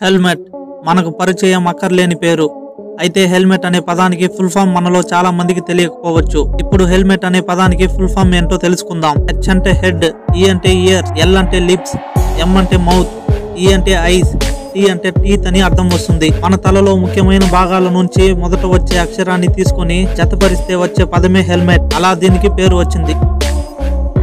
Helmet మనకు పరిచయం అక్కర్లేని పేరు. అయితే హెల్మెట్ అనే పదానికి ఫుల్ ఫామ్ మనలో చాలా మందికి తెలియకపోవచ్చు. ఇప్పుడు హెల్మెట్ అనే పదానికి ఫుల్ ఫామ్ ఏంటో తెలుసుకుందాం. హెచ్ అంటే హెడ్, ఈ అంటే ఇయర్, ఎల్ అంటే లిప్స్, ఎం అంటే మౌత్, ఈ అంటే ఐస్, టీ అంటే టీత్ అని అర్థం వస్తుంది. మన తలలో ముఖ్యమైన భాగాల నుంచి మొదట వచ్చే అక్షరాన్ని తీసుకుని జతపరిస్తే వచ్చే పదమే హెల్మెట్. అలా దీనికి పేరు వచ్చింది.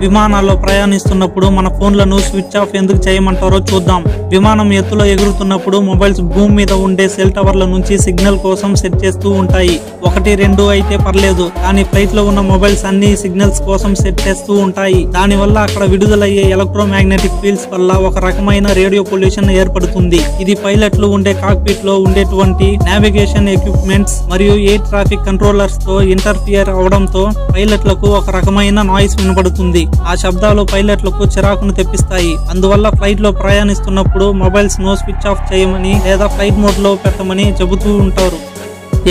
విమానాల్లో ప్రయాణిస్తున్నప్పుడు మన ఫోన్లను స్విచ్ ఆఫ్ ఎందుకు చేయమంటారో చూద్దాం. విమానం ఎత్తులో ఎగురుతున్నప్పుడు మొబైల్స్ భూమి మీద ఉండే సెల్ టవర్ల నుంచి సిగ్నల్ కోసం సెట్ చేస్తూ ఉంటాయి. 1, 2 అయితే పర్లేదు, కానీ ఫ్లైట్ లో ఉన్న మొబైల్స్ అన్ని సిగ్నల్స్ కోసం సెట్ చేస్తూ ఉంటాయి. దాని వల్ల అక్కడ విడుదలయ్యే ఎలక్ట్రోమాగ్నెటిక్ ఫీల్డ్స్ వల్ల ఒక రకమైన రేడియో పొల్యూషన్ ఏర్పడుతుంది. ఇది పైలట్లు ఉండే కాక్పిట్ లో ఉండేటువంటి నావిగేషన్ ఎక్విప్మెంట్స్ మరియు ఎయిర్ ట్రాఫిక్ కంట్రోలర్స్ తో ఇంటర్ఫియర్ అవడంతో పైలట్లకు ఒక రకమైన నాయిస్ వినపడుతుంది. ఆ శబ్దాలు పైలట్లకు చిరాకును తెప్పిస్తాయి. అందువల్ల ఫ్లైట్ లో ప్రయాణిస్తున్నప్పుడు మొబైల్స్ ను స్విచ్ ఆఫ్ చేయమని లేదా ఫ్లైట్ మోడ్ లో పెట్టమని చెబుతూ ఉంటారు.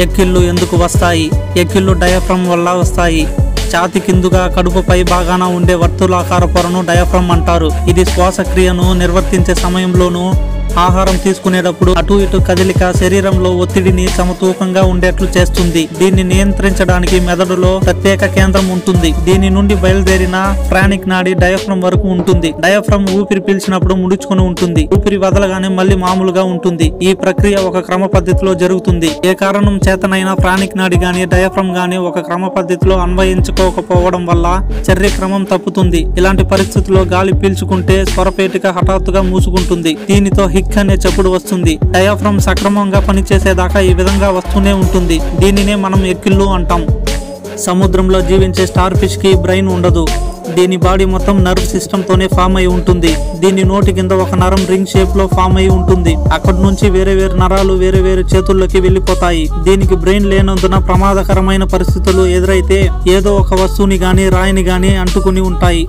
ఎక్కిళ్ళు ఎందుకు వస్తాయి? ఎక్కిళ్ళు డయాఫ్రమ్ వల్ల వస్తాయి. ఛాతి కిందుగా కడుపుపై భాగాన ఉండే వర్తులాకార పొరను డయాఫ్రమ్ అంటారు. ఇది శ్వాసక్రియను నిర్వర్తించే సమయంలోనూ ఆహారం తీసుకునేటప్పుడు అటు ఇటు కదలిక శరీరంలో ఒత్తిడిని సమతూకంగా ఉండేట్లు చేస్తుంది. దీన్ని నియంత్రించడానికి మెదడులో ప్రత్యేక కేంద్రం ఉంటుంది. దీని నుండి బయలుదేరిన ప్రాణిక్ నాడి డయాఫ్రమ్ వరకు ఉంటుంది. డయాఫ్రమ్ ఊపిరి పీల్చినప్పుడు ముడుచుకుని ఉంటుంది. ఊపిరి వదలగానే మళ్ళీ మామూలుగా ఉంటుంది. ఈ ప్రక్రియ ఒక క్రమ పద్ధతిలో జరుగుతుంది. ఏ కారణం చేతనైనా ప్రాణిక్ నాడి గాని డయాఫ్రమ్ గాని ఒక క్రమ పద్ధతిలో అన్వయించుకోకపోవడం వల్ల చర్య క్రమం తప్పుతుంది. ఇలాంటి పరిస్థితుల్లో గాలి పీల్చుకుంటే స్వరపేటిక హఠాత్తుగా మూసుకుంటుంది. దీనితో హిక్ అనే చప్పుడు వస్తుంది. డయాఫ్రమ్ సక్రమంగా పనిచేసేదాకా ఈ విధంగా వస్తూనే ఉంటుంది. దీనినే మనం ఎక్కిళ్ళు అంటాం. సముద్రంలో జీవించే స్టార్ ఫిష్ కి బ్రెయిన్ ఉండదు. దీని బాడీ మొత్తం నర్వ్ సిస్టమ్ తోనే ఫామ్ అయి ఉంటుంది. దీని నోటి కింద ఒక నరం రింగ్ షేప్ లో ఫామ్ అయి ఉంటుంది. అక్కడి నుంచి వేరే నరాలు వేరే చేతుల్లోకి వెళ్లిపోతాయి. దీనికి బ్రెయిన్ లేనందున ప్రమాదకరమైన పరిస్థితులు ఎదురైతే ఏదో ఒక వస్తువుని గాని రాయిని గాని అంటుకుని ఉంటాయి.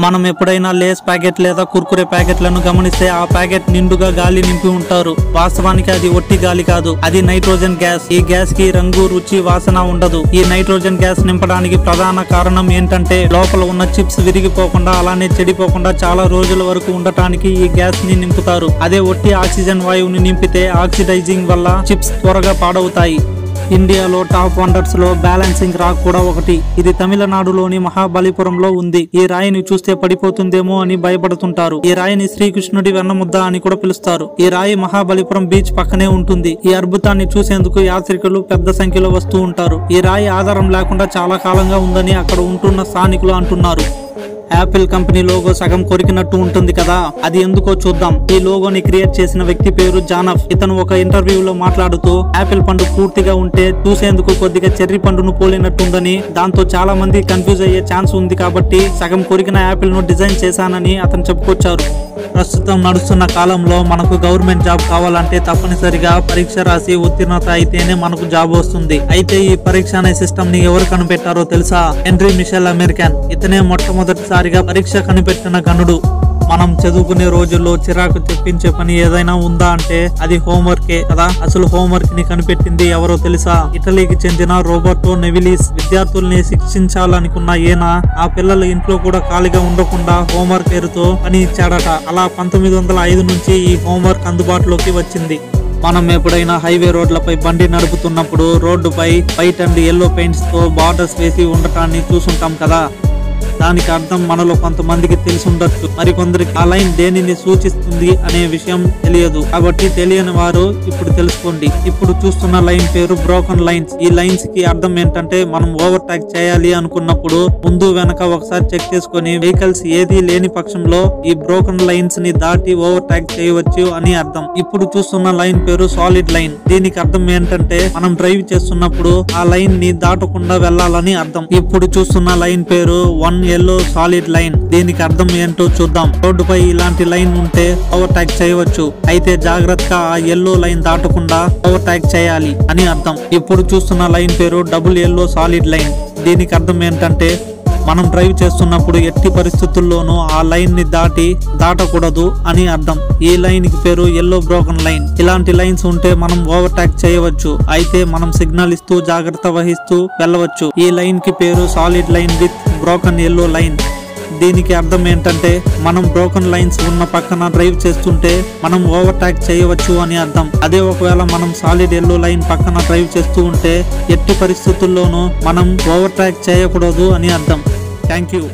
మనం ఎప్పుడైనా లేస్ ప్యాకెట్ లేదా కుర్కురే ప్యాకెట్లను గమనిస్తే ఆ ప్యాకెట్ నిండుగా గాలి నింపి ఉంటారు. వాస్తవానికి అది ఒట్టి గాలి కాదు, అది నైట్రోజన్ గ్యాస్. ఈ గ్యాస్ కి రంగు, రుచి, వాసన ఉండదు. ఈ నైట్రోజన్ గ్యాస్ నింపడానికి ప్రధాన కారణం ఏంటంటే లోపల ఉన్న చిప్స్ విరిగిపోకుండా అలానే చెడిపోకుండా చాలా రోజుల వరకు ఉండటానికి ఈ గ్యాస్ ని నింపుతారు. అదే ఒట్టి ఆక్సిజన్ వాయువుని నింపితే ఆక్సిడైజింగ్ వల్ల చిప్స్ త్వరగా పాడవుతాయి. ఇండియాలో టాప్ వండర్స్ లో బ్యాలెన్సింగ్ రాక్ కూడా ఒకటి. ఇది తమిళనాడులోని మహాబలిపురంలో ఉంది. ఈ రాయిని చూస్తే పడిపోతుందేమో అని భయపడుతుంటారు. ఈ రాయిని శ్రీకృష్ణుడి వెన్నముద్ద అని కూడా పిలుస్తారు. ఈ రాయి మహాబలిపురం బీచ్ పక్కనే ఉంటుంది. ఈ అద్భుతాన్ని చూసేందుకు యాత్రికులు పెద్ద సంఖ్యలో వస్తూ ఉంటారు. ఈ రాయి ఆధారం లేకుండా చాలా కాలంగా ఉందని అక్కడ ఉంటున్న స్థానికులు అంటున్నారు. యాపిల్ కంపెనీ లోగో సగం కొరికినట్టు ఉంటుంది కదా, అది ఎందుకో చూద్దాం. ఈ లోగోని క్రియేట్ చేసిన వ్యక్తి పేరు జానఫ్. ఇతను ఒక ఇంటర్వ్యూలో మాట్లాడుతూ యాపిల్ పండు పూర్తిగా ఉంటే చూసేందుకు కొద్దిగా చెర్రీ పండును పోలినట్టుందని, దాంతో చాలా మంది కన్ఫ్యూజ్ అయ్యే ఛాన్స్ ఉంది కాబట్టి సగం కొరికిన యాపిల్ ను డిజైన్ చేశానని అతను చెప్పుకొచ్చారు. ప్రస్తుతం నడుస్తున్న కాలంలో మనకు గవర్నమెంట్ జాబ్ కావాలంటే తప్పనిసరిగా పరీక్ష రాసి ఉత్తీర్ణత అయితేనే మనకు జాబ్ వస్తుంది. అయితే ఈ పరీక్ష అనే సిస్టమ్ ని ఎవరు కనిపెట్టారో తెలుసా? Henry Michel American. ఇతనే మొట్టమొదటిసారిగా పరీక్ష కనిపెట్టిన గనుడు. మనం చదువుకునే రోజుల్లో చిరాకు తెప్పించే పని ఏదైనా ఉందా అంటే అది హోంవర్కే కదా. అసలు హోంవర్క్ ని కనిపెట్టింది ఎవరో తెలుసా? ఇటలీకి చెందిన రోబర్టో నెవిలిస్. విద్యార్థుల్ని శిక్షించాలనుకున్న ఈయన ఆ పిల్లలు ఇంట్లో కూడా ఖాళీగా ఉండకుండా హోంవర్క్ పేరుతో పని ఇచ్చాడట. అలా 1905 నుంచి ఈ హోంవర్క్ అందుబాటులోకి వచ్చింది. మనం ఎప్పుడైనా హైవే రోడ్లపై బండి నడుపుతున్నప్పుడు రోడ్డుపై వైట్ అండ్ ఎల్లో పెయింట్స్ తో బార్డర్స్ వేసి ఉండటాన్ని చూసుంటాం కదా. దానికి అర్థం మనలో కొంతమందికి తెలిసి ఉండొచ్చు, మరికొందరికి ఆ లైన్ దేనిని సూచిస్తుంది అనే విషయం తెలియదు. కాబట్టి తెలియని వారు ఇప్పుడు తెలుసుకోండి. ఇప్పుడు చూస్తున్న లైన్ పేరు బ్రోకన్ లైన్స్. ఈ లైన్స్ కి అర్థం ఏంటంటే మనం ఓవర్ టేక్ చేయాలి అనుకున్నప్పుడు ముందు వెనక ఒకసారి చెక్ చేసుకుని వెహికల్స్ ఏది లేని పక్షంలో ఈ బ్రోకన్ లైన్స్ ని దాటి ఓవర్ టేక్ చేయవచ్చు అని అర్థం. ఇప్పుడు చూస్తున్న లైన్ పేరు సాలిడ్ లైన్. దీనికి అర్థం ఏంటంటే మనం డ్రైవ్ చేస్తున్నప్పుడు ఆ లైన్ ని దాటకుండా వెళ్లాలని అర్థం. ఇప్పుడు చూస్తున్న లైన్ పేరు ఎల్లో సాలిడ్ లైన్. దీనికి అర్థం ఏంటో చూద్దాం. రోడ్డుపై ఇలాంటి లైన్ ఉంటే ఓవర్ టేక్ చేయవచ్చు, అయితే జాగ్రత్తగా ఆ ఎల్లో లైన్ దాటకుండా ఓవర్ టేక్ చేయాలి అని అర్థం. ఇప్పుడు చూస్తున్న లైన్ పేరు డబుల్ ఎల్లో సాలిడ్ లైన్. దీనికి అర్థం ఏంటంటే మనం డ్రైవ్ చేస్తున్నప్పుడు ఎట్టి పరిస్థితుల్లోనూ ఆ లైన్ ని దాటకూడదు అని అర్థం. ఈ లైన్ కి పేరు ఎల్లో బ్రోకన్ లైన్. ఇలాంటి లైన్స్ ఉంటే మనం ఓవర్ టేక్ చేయవచ్చు, అయితే మనం సిగ్నల్ ఇస్తూ జాగ్రత్త వహిస్తూ వెళ్ళవచ్చు. ఈ లైన్ కి పేరు solid line with broken yellow line. దీనికి అర్థం ఏంటంటే మనం బ్రోకన్ లైన్స్ ఉన్న పక్కన డ్రైవ్ చేస్తుంటే మనం ఓవర్టేక్ చేయవచ్చు అని అర్థం. అదే ఒకవేళ మనం సాలిడ్ ఎల్లో లైన్ పక్కన డ్రైవ్ చేస్తూ ఉంటే ఎట్టి పరిస్థితుల్లోనూ మనం ఓవర్టేక్ చేయకూడదు అని అర్థం. Thank you.